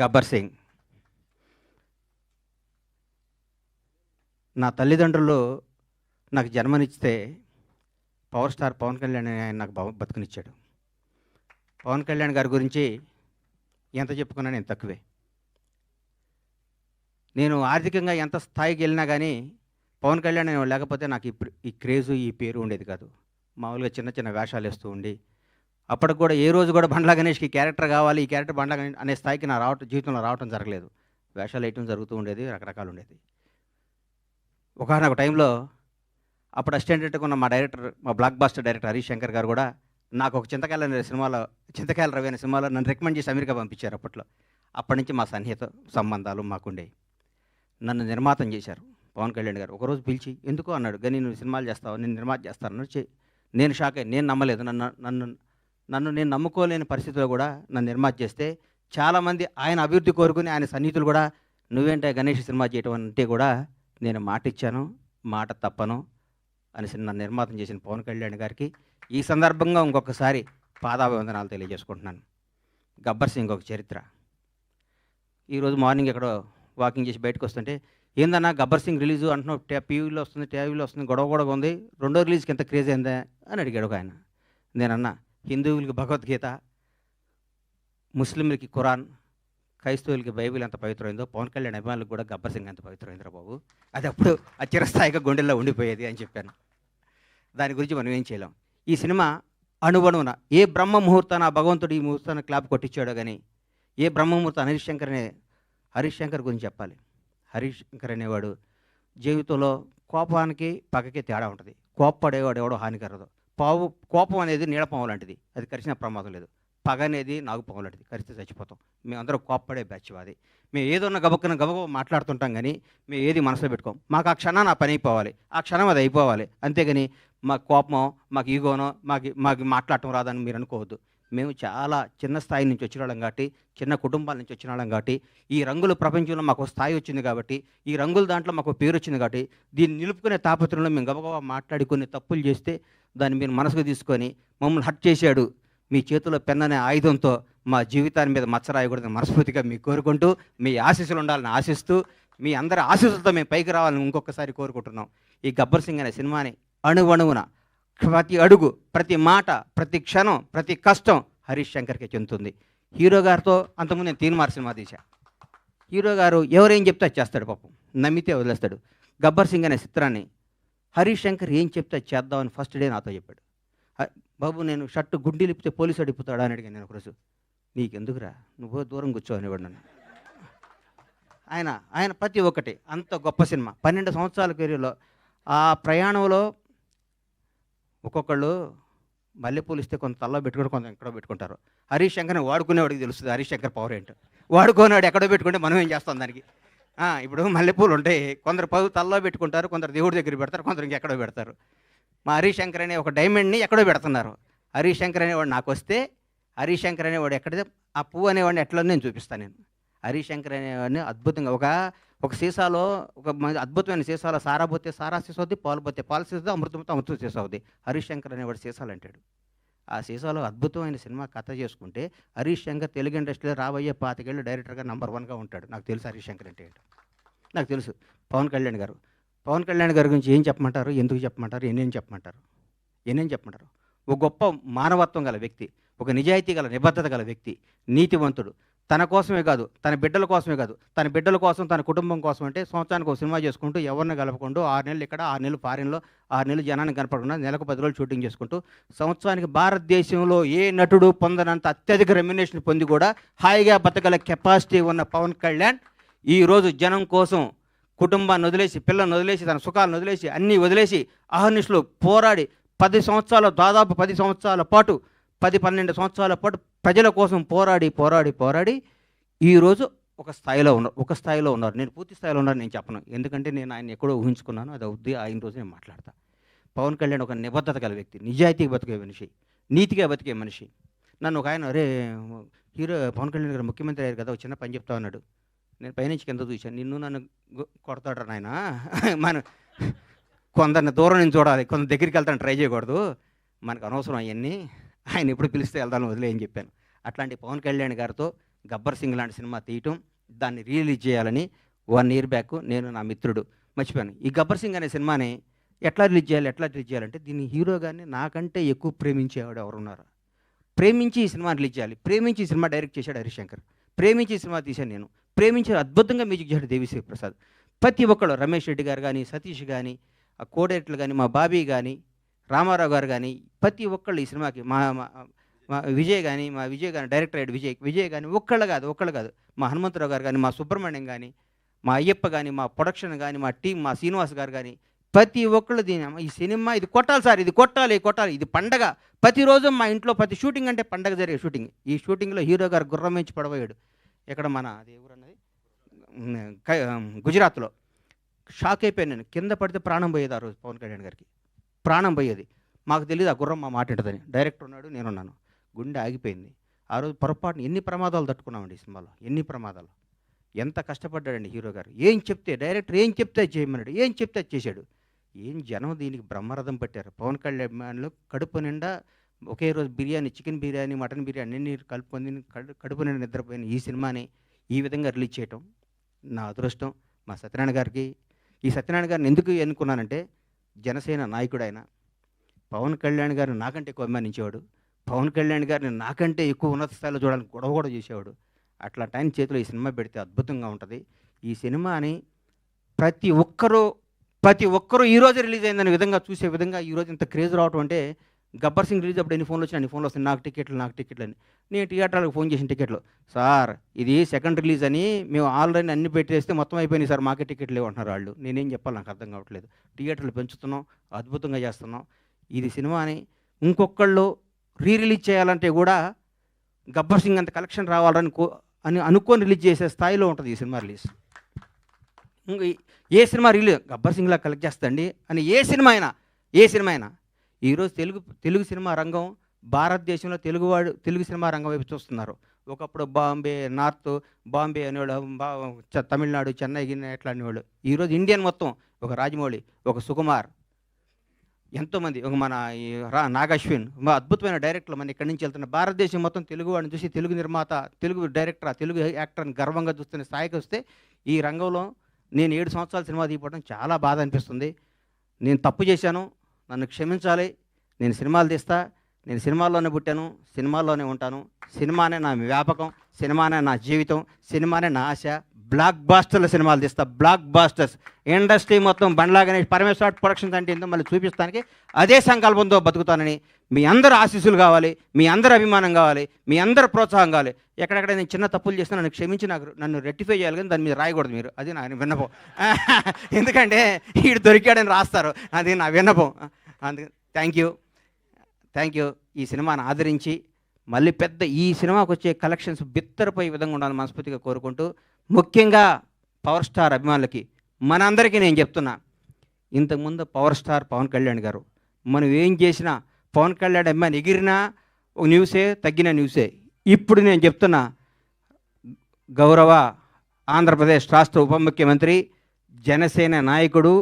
గబ్బర్ సింగ్. నా తల్లిదండ్రులు నాకు జన్మనిస్తే పవర్ స్టార్ పవన్ కళ్యాణ్ ఆయన నాకు బతుకునిచ్చాడు. పవన్ కళ్యాణ్ గారి గురించి ఎంత చెప్పుకున్నా నేను తక్కువే. నేను ఆర్థికంగా ఎంత స్థాయికి వెళ్ళినా కానీ పవన్ కళ్యాణ్ లేకపోతే నాకు ఈ క్రేజు ఈ పేరు ఉండేది కాదు. మామూలుగా చిన్న చిన్న వేషాలు వేస్తూ ఉండి అప్పటికి కూడా ఏ రోజు కూడా బండ్లా గణేష్కి క్యారెక్టర్ కావాలి, ఈ క్యారెక్టర్ బండ్లా గణేష్ అనే స్థాయికి నా జీవితంలో రావటం జరగలేదు. వేషాలు వేయటం జరుగుతూ ఉండేది, రకరకాలు ఉండేది. ఒకనొక టైంలో అప్పుడు అసిస్టెంట్గా ఉన్న మా block buster director Harish Shankar garu కూడా నాకు ఒక చింతకాయల రవి అనే సినిమాలో నన్ను రికమెండ్ చేసి అమెరికా పంపించారు అప్పట్లో. అప్పటి నుంచి మా సన్నిహిత సంబంధాలు మాకుండేవి. నన్ను నిర్మాతం చేశారు పవన్ కళ్యాణ్ గారు. ఒకరోజు పిలిచి ఎందుకు అన్నాడు, కానీ నువ్వు సినిమాలు చేస్తావు, నేను నిర్మాత చేస్తాను. నేను షాక్ అయ్యి, నేను నమ్మలేదు. నన్ను నేను నమ్ముకోలేని పరిస్థితిలో కూడా నన్ను నిర్మాత చేస్తే చాలామంది ఆయన అభివృద్ధి కోరుకుని ఆయన సన్నిహితులు కూడా నువ్వేంటే గణేష్ సినిమా చేయటం అంటే కూడా నేను మాట ఇచ్చాను, మాట తప్పను అని నన్ను నిర్మాతం చేసిన పవన్ కళ్యాణ్ గారికి ఈ సందర్భంగా ఇంకొకసారి పాదాభివందనాలు తెలియజేసుకుంటున్నాను. గబ్బర్ సింగ్ ఒక చరిత్ర. ఈరోజు మార్నింగ్ ఎక్కడో వాకింగ్ చేసి బయటకు వస్తుంటే ఏందన్నా గబ్బర్ సింగ్ రిలీజు అంటున్నావు, టీవీలో వస్తుంది, గొడవ ఉంది, రెండో రిలీజ్కి ఎంత క్రేజ్ అయిందా అని అడిగాడు ఆయన. నేనన్నా హిందువులకి భగవద్గీత, ముస్లింలకి ఖురాన్, క్రైస్తవులకి బైబిల్ ఎంత పవిత్రమైందో పవన్ కళ్యాణ్ అభిమానులకు కూడా గబ్బర్ సింగ్ ఎంత పవిత్రమైందిరా బాబు, అది అప్పుడు ఆ చిరస్థాయిగా గుండెల్లో ఉండిపోయేది అని చెప్పాను. దాని గురించి మనం ఏం చేయలేం. ఈ సినిమా అణువణువున ఏ బ్రహ్మ ముహూర్తాన భగవంతుడు ఈ ముహూర్తాన్ని క్లాప్ కొట్టించాడో కానీ ఏ బ్రహ్మ ముహూర్తం హరీష్ శంకర్ గురించి చెప్పాలి. హరీష్ శంకర్ అనేవాడు జీవితంలో కోపానికి పగకి తేడా ఉంటుంది. కోప్పడేవాడు ఎవడో హానికరదు. కోపం అనేది నీడపాము లాంటిది, అది కరిచిన ప్రమాదం లేదు. పగ అనేది నాగుపాము లాంటిది, కరిస్తే చచ్చిపోతాం. మేమందరం కోప్పడే బ్యాచ్ అది. మేము ఏదన్నా గబగబ మాట్లాడుతుంటాం కానీ మేము ఏది మనసులో పెట్టుకోం. మాకు ఆ క్షణాన్ని ఆ పని అయిపోవాలి, ఆ క్షణం అది అయిపోవాలి. అంతేగాని మాకు కోపమో మాకు ఈగోనో మాకు మాట్లాడటం రాదని మీరు అనుకోవద్దు. మేము చాలా చిన్న స్థాయి నుంచి వచ్చిన వాళ్ళం కాబట్టి, చిన్న కుటుంబాల నుంచి వచ్చిన వాళ్ళం కాబట్టి, ఈ రంగుల ప్రపంచంలో మాకు స్థాయి వచ్చింది కాబట్టి, ఈ రంగుల దాంట్లో మాకు పేరు వచ్చింది కాబట్టి, దీన్ని నిలుపుకునే తాపత్రంలో మేము గబగబా మాట్లాడి కొన్ని తప్పులు చేస్తే దాన్ని మీరు మనసుకు తీసుకొని మమ్మల్ని హర్ట్ చేశాడు, మీ చేతిలో పెన్ అనే ఆయుధంతో మా జీవితాన్ని మీద మచ్చరాయకూడదని మనస్ఫూర్తిగా మీకు కోరుకుంటూ, మీ ఆశీస్సులు ఉండాలని ఆశిస్తూ, మీ అందరి ఆశీస్సులతో మేము పైకి రావాలని ఇంకొకసారి కోరుకుంటున్నాం. ఈ గబ్బర్ సింగ్ అనే సినిమాని అణువణువున ప్రతి అడుగు, ప్రతి మాట, ప్రతి క్షణం, ప్రతి కష్టం హరీష్ శంకర్కే చెందుతుంది. హీరో గారితో అంతకుముందు నేను తీన్మార్ సినిమా తీశా. హీరో గారు ఎవరేం చెప్తే చేస్తాడు, పాపం నమ్మితే వదిలేస్తాడు. గబ్బర్ సింగ్ అనే చిత్రాన్ని హరీష్ శంకర్ ఏం చెప్తే చేద్దామని ఫస్ట్ డే నాతో చెప్పాడు. బాబు నేను షర్టు గుండీ లిపితే పోలీసు అడిగిపోతాడా అని అడిగాను నేను ఒకరోజు. నీకెందుకురా, నువ్వు దూరం కూర్చో అనేవాడు నన్ను. ఆయన ప్రతి ఒక్కటి అంత గొప్ప సినిమా. 12 సంవత్సరాల కెరీర్లో ఆ ప్రయాణంలో ఒక్కొక్కళ్ళు మల్లెపూలు ఇస్తే కొంత తల్లో పెట్టుకుంటే కొంత ఎక్కడో పెట్టుకుంటారు. హరీష్ శంకర్ని వాడుకునేవాడికి తెలుస్తుంది హరీష్ శంకర్ పవర్ ఏంటో. వాడుకోనేవాడు ఎక్కడో పెట్టుకుంటే మనం ఏం చేస్తాం దానికి. ఇప్పుడు మల్లెపూలు ఉంటాయి, కొందరు తల్లో పెట్టుకుంటారు, కొందరు దేవుడి దగ్గర పెడతారు, కొందరు ఇంకెక్కడో పెడతారు. మా హరీష్ శంకర్ అనే ఒక డైమండ్ని ఎక్కడో పెడుతున్నారు. హరీష్ శంకర్ అనేవాడు నాకు వస్తే, హరీష్ శంకర్ అనేవాడు ఎక్కడితే ఆ పువ్వు అనేవాడిని ఎట్లా నేను చూపిస్తాను. నేను హరీష్ శంకర్ అనేవాడిని అద్భుతంగా ఒక సీసాలో, ఒక అద్భుతమైన సీసాలో సారా పోతే సారా సీసా అవుద్ది, పాలు పోతే పాలు సీసా, అమృతంతో అమృతం సీసా అవుద్ది. హరీష్ శంకర్ అనేవాడు సీసాలు అంటాడు. ఆ సీసాలో అద్భుతమైన సినిమా కథ చేసుకుంటే హరీష్ శంకర్ తెలుగు ఇండస్ట్రీలో రాబోయే 25 ఏళ్ళు డైరెక్టర్గా నంబర్ 1గా ఉంటాడు. నాకు తెలుసు హరీష్ శంకర్ అంటే ఏంటో, నాకు తెలుసు. పవన్ కళ్యాణ్ గారి గురించి ఏం చెప్పమంటారు, ఎందుకు చెప్పమంటారు, ఎన్నేం చెప్పమంటారు. ఒక గొప్ప మానవత్వం గల వ్యక్తి, ఒక నిజాయితీ గల నిబద్ధత గల వ్యక్తి, నీతివంతుడు. తన కోసమే కాదు, తన బిడ్డల కోసమే కాదు, తన బిడ్డల కోసం, తన కుటుంబం కోసం అంటే సంవత్సరానికి ఒక సినిమా చేసుకుంటూ ఎవరిని కలపకుండా 6 నెలలు ఇక్కడ, 6 నెలలు ఫారిన్లో, 6 నెలలు జనానికి కనపడకుండా నెలకు 10 రోజులు షూటింగ్ చేసుకుంటూ సంవత్సరానికి భారతదేశంలో ఏ నటుడు పొందనంత అత్యధిక రెమ్యునేషన్ పొంది కూడా హాయిగా బతకగల కెపాసిటీ ఉన్న పవన్ కళ్యాణ్ ఈరోజు జనం కోసం కుటుంబాన్ని వదిలేసి, పిల్లల్ని వదిలేసి, తన సుఖాలను వదిలేసి, అన్నీ వదిలేసి అహర్నిశలు పోరాడి 10 సంవత్సరాలు, దాదాపు 10 సంవత్సరాల పాటు, 10-12 సంవత్సరాల పాటు ప్రజల కోసం పోరాడి ఈరోజు ఒక స్థాయిలో ఉన్నారు. నేను పూర్తి స్థాయిలో ఉన్నాను నేను చెప్పను, ఎందుకంటే నేను ఆయన ఎక్కడో ఊహించుకున్నాను. అది అవుద్ది, ఆయన రోజు నేను మాట్లాడతా. పవన్ కళ్యాణ్ ఒక నిబద్ధత గల వ్యక్తి, నిజాయితీగా బతికే మనిషి, నీతిగా బతికే మనిషి. నన్ను ఒక ఆయన, అరే హీరో పవన్ కళ్యాణ్ గారు ముఖ్యమంత్రి అయ్యారు కదా, ఒక చిన్న పని చెప్తా ఉన్నాడు. నేను పైనుంచి కింద చూశాను, నిన్ను నన్ను కొడతాడు నాయన, మనం కొందరిని దూరం నుంచి చూడాలి, కొందరు దగ్గరికి వెళ్తాను ట్రై చేయకూడదు, మనకు అనవసరం అవన్నీ, ఆయన ఎప్పుడు పిలిస్తే వెళ్దాను వదిలే అని చెప్పాను. అట్లాంటి పవన్ కళ్యాణ్ గారితో గబ్బర్ సింగ్ లాంటి సినిమా తీయటం, దాన్ని రిలీజ్ చేయాలని 1 ఇయర్ బ్యాక్ నేను నా మిత్రుడు మర్చిపోయాను. ఈ గబ్బర్ సింగ్ అనే సినిమాని ఎట్లా రిలీజ్ చేయాలంటే దీన్ని హీరో గారిని నాకంటే ఎక్కువ ప్రేమించేవాడు ఎవరున్నారు? ప్రేమించి ఈ సినిమా రిలీజ్ చేయాలి. ప్రేమించి ఈ సినిమా డైరెక్ట్ చేశాడు హరిశంకర్. ప్రేమించి ఈ సినిమా తీశాను నేను. ప్రేమించి అద్భుతంగా మ్యూజిక్ చేశాడు దేవిశ్రీ ప్రసాద్. ప్రతి ఒక్కళ్ళు రమేష్ రెడ్డి గారు కానీ, సతీష్ కానీ, ఆ కోడైరెక్టర్లు కానీ, మా బాబీ కానీ, రామారావు గారు కానీ, ప్రతి ఒక్కళ్ళు ఈ సినిమాకి మా విజయ్ కానీ డైరెక్టర్ అయ్యాడు విజయ్ కానీ ఒక్కళ్ళు కాదు మా హనుమంతరావు గారు కానీ, మా సుబ్రహ్మణ్యం కానీ, మా అయ్యప్ప కానీ, మా ప్రొడక్షన్ కానీ, మా టీం, మా శ్రీనివాస్ గారు కానీ, ప్రతి ఒక్కళ్ళు ఈ సినిమా ఇది కొట్టాలి సార్, ఇది కొట్టాలి, ఇది పండగ. ప్రతిరోజు మా ఇంట్లో ప్రతి షూటింగ్ అంటే పండగ జరిగే షూటింగ్. ఈ షూటింగ్లో హీరో గారు గుర్రం నుంచి పడబోయాడు. ఎక్కడ మన అది ఎవరన్నది గుజరాత్లో. షాక్ అయిపోయాను నేను. కింద పడితే ప్రాణం పోయేది ఆ రోజు పవన్ కళ్యాణ్ గారికి. ప్రాణం పోయేది. మాకు తెలియదు ఆ గుర్రం మా మాట ఉంటుందని. డైరెక్టర్ ఉన్నాడు, నేనున్నాను. గుండె ఆగిపోయింది. ఆ రోజు పొరపాటున ఎన్ని ప్రమాదాలు తట్టుకున్నామండి ఈ సినిమాలో, ఎన్ని ప్రమాదాలు. ఎంత కష్టపడ్డాడండి హీరో గారు. డైరెక్టర్ ఏం చెప్తే చేయమన్నాడు, ఏం చెప్తే చేశాడు. జనం దీనికి బ్రహ్మరథం పట్టారు. పవన్ కళ్యాణ్ అభిమానులు కడుపు నిండా ఒకే రోజు బిర్యానీ, చికెన్ బిర్యానీ, మటన్ బిర్యానీ అన్ని కలుపుకొని కడుపు నిండా నిద్రపోయిన ఈ సినిమాని ఈ విధంగా రిలీజ్ చేయటం నా అదృష్టం. మా సత్యనారాయణ గారికి, ఈ సత్యనారాయణ గారిని ఎందుకు ఎన్నుకున్నానంటే జనసేన నాయకుడు ఆయన. పవన్ కళ్యాణ్ గారిని నాకంటే ఎక్కువ అభిమానించేవాడు. పవన్ కళ్యాణ్ గారిని నాకంటే ఎక్కువ ఉన్నత స్థాయిలో చూడాలని గొడవ కూడా చేసేవాడు. అట్లాంటి ఆయన చేతిలో ఈ సినిమా పెడితే అద్భుతంగా ఉంటుంది. ఈ సినిమాని ప్రతి ఒక్కరూ ఈరోజు రిలీజ్ అయిందనే విధంగా చూసే విధంగా ఈరోజు ఇంత క్రేజ్ రావటం అంటే, గబ్బర్ సింగ్ రిలీజ్ అప్పుడు ఎన్ని ఫోన్లు వచ్చాయి, అన్ని ఫోన్లు వస్తాయి, నాకు టికెట్లు అని. నేను థియేటర్లకు ఫోన్ చేసిన టికెట్లు, సార్ ఇది సెకండ్ రిలీజ్ అని మేము ఆల్రెడీ అన్ని పెట్టేస్తే మొత్తం అయిపోయినాయి సార్, మాకే టికెట్లు లేవంటున్నారు వాళ్ళు. నేనేం చెప్పాలి, నాకు అర్థం కావట్లేదు. థియేటర్లు పెంచుతున్నాం, అద్భుతంగా చేస్తున్నాం. ఇది సినిమాని ఇంకొకళ్ళు రిలీజ్ చేయాలంటే కూడా గబ్బర్ సింగ్ అంత కలెక్షన్ రావాలని అనుకొని రిలీజ్ చేసే స్థాయిలో ఉంటుంది ఈ సినిమా రిలీజ్. ఏ సినిమా రిలీజ్ గబ్బర్ సింగ్లా కలెక్ట్ చేస్తండి అని ఏ సినిమా అయినా ఈరోజు తెలుగు సినిమా రంగం భారతదేశంలో తెలుగు సినిమా రంగం వైపు చూస్తున్నారు. ఒకప్పుడు బాంబే అనేవాళ్ళు, తమిళనాడు, చెన్నై ఎట్లా అనేవాళ్ళు. ఈరోజు ఇండియన్ మొత్తం ఒక రాజమౌళి, ఒక సుకుమార్, ఎంతోమంది, ఒక మన నాగశ్విన్, అద్భుతమైన డైరెక్టర్లు మన ఇక్కడి నుంచి వెళ్తున్న. భారతదేశం మొత్తం తెలుగు వాడిని చూసి తెలుగు నిర్మాత, తెలుగు డైరెక్టర్, తెలుగు యాక్టర్ని గర్వంగా చూస్తున్న స్థాయికి వస్తే ఈ రంగంలో నేను 7 సంవత్సరాల సినిమా తీయడం చాలా బాధ అనిపిస్తుంది. నేను తప్పు చేశాను, నన్ను క్షమించాలి. నేను సినిమాలు తీస్తా, నేను సినిమాల్లోనే పుట్టాను, సినిమాల్లోనే ఉంటాను. సినిమానే నా వ్యాపకం, సినిమానే నా జీవితం, సినిమానే నా ఆశ. బ్లాక్ బాస్టర్ల సినిమాలు తీస్తా, బ్లాక్ బాస్టర్స్. ఇండస్ట్రీ మొత్తం బండ్లాగానే పరమేశ్వర ప్రొడక్షన్స్ అంటే ఏంటో మళ్ళీ చూపిస్తానికి అదే సంకల్పంతో బతుకుతానని మీ అందరూ ఆశీస్సులు కావాలి, మీ అందరి అభిమానం కావాలి, మీ అందరి ప్రోత్సాహం కావాలి. ఎక్కడెక్కడ నేను చిన్న తప్పులు చేసినా నన్ను క్షమించి నన్ను రెక్టిఫై చేయాలి, కానీ దాని మీద రాయకూడదు మీరు. అది నా విన్నపం. ఎందుకంటే వీడు దొరికాడని రాస్తారు, అది నా విన్నపం. అందుకే థ్యాంక్ యూ. ఈ సినిమాను ఆదరించి మళ్ళీ ఈ సినిమాకు వచ్చే కలెక్షన్స్ బిత్తరపోయే విధంగా ఉండాలని మనస్ఫూర్తిగా కోరుకుంటూ, ముఖ్యంగా పవర్ స్టార్ అభిమానులకి మనందరికీ నేను చెప్తున్నా, ఇంతకుముందు పవర్ స్టార్ పవన్ కళ్యాణ్ గారు, మనం ఏం చేసినా పవన్ కళ్యాణ్ అభిమాని ఎగిరినా ఒక న్యూసే, తగ్గిన న్యూసే. ఇప్పుడు నేను చెప్తున్నా, గౌరవ ఆంధ్రప్రదేశ్ రాష్ట్ర ఉప ముఖ్యమంత్రి, జనసేన నాయకుడు,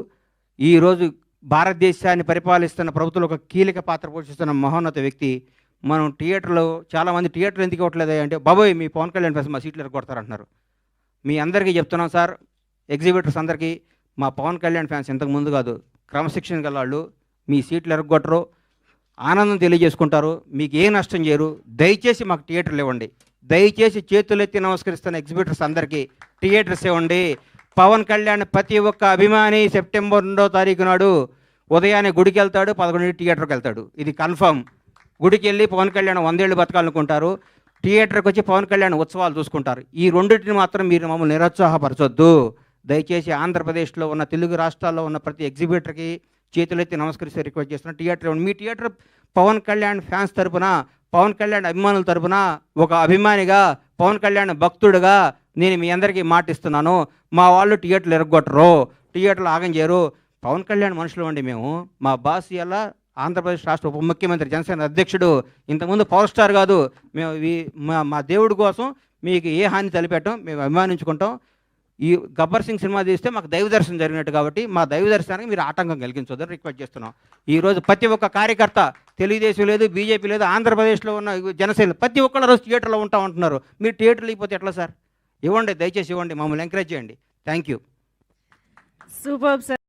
ఈరోజు భారతదేశాన్ని పరిపాలిస్తున్న ప్రభుత్వంలో ఒక కీలక పాత్ర పోషిస్తున్న మహోన్నత వ్యక్తి. మనం థియేటర్లో చాలామంది థియేటర్లు ఎందుకు ఇవ్వట్లేదు అంటే, బాబోయ్ మీ పవన్ కళ్యాణ్ ఫ్యాన్స్ మా సీట్లు ఎరగొడతారంటున్నారు. మీ అందరికీ చెప్తున్నాం సార్, ఎగ్జిబిటర్స్ అందరికీ, మా పవన్ కళ్యాణ్ ఫ్యాన్స్ ఇంతకు ముందు కాదు, క్రమశిక్షణ గల వాళ్ళు, మీ సీట్లు ఎరగొట్టరు, ఆనందం తెలియజేసుకుంటారు, మీకు ఏ నష్టం చేయరు. దయచేసి మాకు థియేటర్లు ఇవ్వండి. దయచేసి చేతులెత్తి నమస్కరిస్తున్న ఎగ్జిబిటర్స్ అందరికీ థియేటర్స్ ఇవ్వండి. పవన్ కళ్యాణ్ ప్రతి ఒక్క అభిమాని సెప్టెంబర్ 2వ తారీఖు నాడు ఉదయాన్నే గుడికి వెళ్తాడు, 11 థియేటర్కి వెళ్తాడు. ఇది కన్ఫర్మ్. గుడికి వెళ్ళి పవన్ కళ్యాణ్ 100 ఏళ్ళు బతకాలనుకుంటారు, థియేటర్కి వచ్చి పవన్ కళ్యాణ్ ఉత్సవాలు చూసుకుంటారు. ఈ రెండింటిని మాత్రం మీరు మమ్మల్ని నిరుత్సాహపరచొద్దు. దయచేసి ఆంధ్రప్రదేశ్లో ఉన్న తెలుగు రాష్ట్రాల్లో ఉన్న ప్రతి ఎగ్జిబిటర్కి చేతులెత్తి నమస్కరిస్తే రిక్వెస్ట్ చేస్తున్నా, థియేటర్ మీ థియేటర్ పవన్ కళ్యాణ్ ఫ్యాన్స్ తరపున, పవన్ కళ్యాణ్ అభిమానుల తరపున, ఒక అభిమానిగా, పవన్ కళ్యాణ్ భక్తుడుగా నేను మీ అందరికీ మాటిస్తున్నాను. మా వాళ్ళు థియేటర్లు ఎరగొట్టరు, థియేటర్లు ఆగం చేయరు. పవన్ కళ్యాణ్ మనుషులు అండి మేము. మా బాస్ ఇలా ఆంధ్రప్రదేశ్ రాష్ట్ర ఉప ముఖ్యమంత్రి, జనసేన అధ్యక్షుడు, ఇంతకుముందు పవర్ స్టార్ కాదు. మేము మా దేవుడి కోసం మీకు ఏ హాని తలపెట్టాం, మేము అభిమానించుకుంటాం. ఈ గబ్బర్ సింగ్ సినిమా తీస్తే మాకు దైవ దర్శనం జరిగినట్టు, కాబట్టి మా దైవ దర్శనానికి మీరు ఆటంకం కలిగించొద్దని రిక్వెస్ట్ చేస్తున్నాం. ఈరోజు ప్రతి ఒక్క కార్యకర్త, తెలుగుదేశం లేదు, బీజేపీ లేదు, ఆంధ్రప్రదేశ్లో ఉన్న జనసేన ప్రతి ఒక్కళ్ళు రోజు థియేటర్లో ఉంటా ఉంటున్నారు. మీరు థియేటర్లు అయిపోతే ఎట్లా సార్? ఇవ్వండి, దయచేసి ఇవ్వండి, మమ్మల్ని ఎంకరేజ్ చేయండి. Thank you. Super sir.